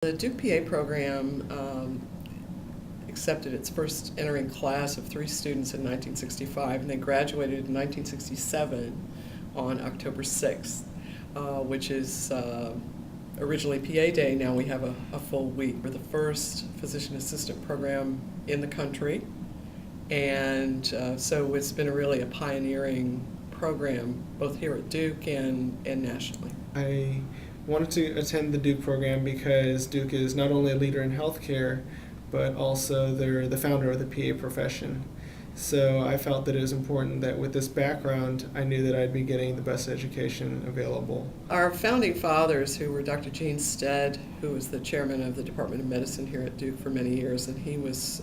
The Duke PA program accepted its first entering class of 3 students in 1965, and they graduated in 1967 on October 6th, which is originally PA Day. Now we have a full week. We're the first physician assistant program in the country, and so it's been really a pioneering program both here at Duke and nationally. I wanted to attend the Duke program because Duke is not only a leader in healthcare, but also they're the founder of the PA profession. So I felt that it was important that with this background, I knew that I'd be getting the best education available. Our founding fathers, who were Dr. Gene Stead, who was the chairman of the Department of Medicine here at Duke for many years, and he was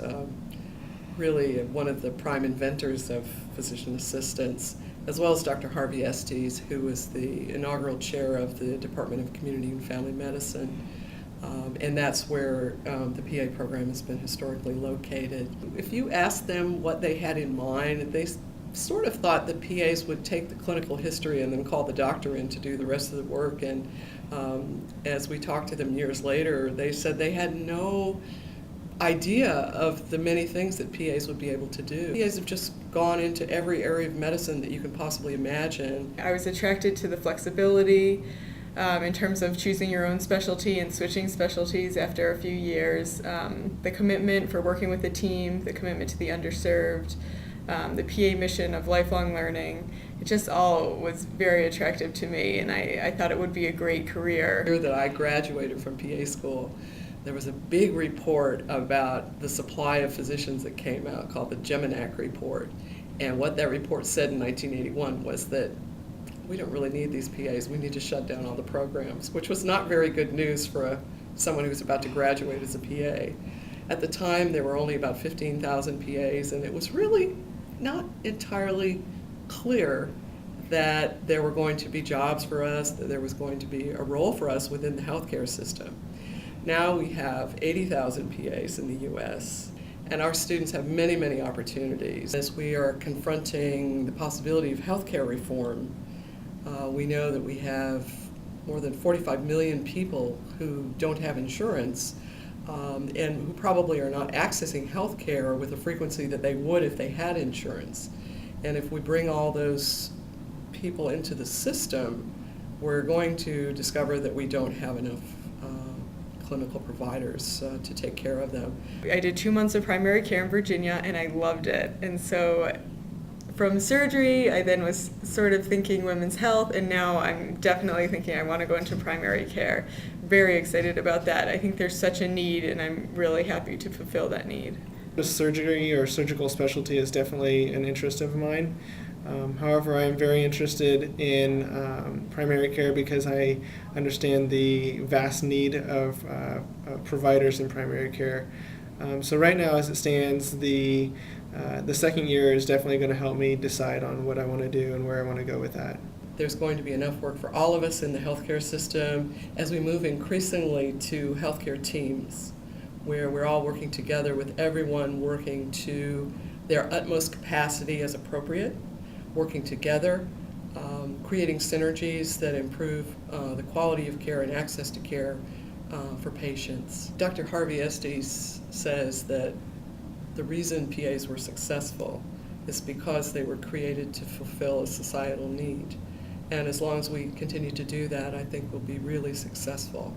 really one of the prime inventors of physician assistants, as well as Dr. Harvey Estes, who was the inaugural chair of the Department of Community and Family Medicine. And that's where the PA program has been historically located. If you ask them what they had in mind, they sort of thought that PAs would take the clinical history and then call the doctor in to do the rest of the work. And as we talked to them years later, they said they had no idea of the many things that PAs would be able to do. PAs have just gone into every area of medicine that you can possibly imagine. I was attracted to the flexibility in terms of choosing your own specialty and switching specialties after a few years, the commitment for working with the team, the commitment to the underserved, the PA mission of lifelong learning. It just all was very attractive to me, and I thought it would be a great career. The year that I graduated from PA school, there was a big report about the supply of physicians that came out called the Geminac Report. And what that report said in 1981 was that we don't really need these PAs. We need to shut down all the programs, which was not very good news for someone who was about to graduate as a PA. At the time, there were only about 15,000 PAs, and it was really not entirely clear that there were going to be jobs for us, that there was going to be a role for us within the healthcare system. Now we have 80,000 PAs in the U.S., and our students have many, many opportunities. As we are confronting the possibility of healthcare reform, we know that we have more than 45 million people who don't have insurance and who probably are not accessing healthcare with the frequency that they would if they had insurance. And if we bring all those people into the system, we're going to discover that we don't have enough clinical providers to take care of them. I did 2 months of primary care in Virginia, and I loved it. And so from surgery, I then was sort of thinking women's health, and now I'm definitely thinking I want to go into primary care. Very excited about that. I think there's such a need, and I'm really happy to fulfill that need. The surgery or surgical specialty is definitely an interest of mine. However, I am very interested in primary care because I understand the vast need of providers in primary care. So right now, as it stands, the second year is definitely going to help me decide on what I want to do and where I want to go with that. There's going to be enough work for all of us in the healthcare system as we move increasingly to healthcare teams, where we're all working together with everyone working to their utmost capacity as appropriate, working together, creating synergies that improve the quality of care and access to care for patients. Dr. Harvey Estes says that the reason PAs were successful is because they were created to fulfill a societal need. And as long as we continue to do that, I think we'll be really successful.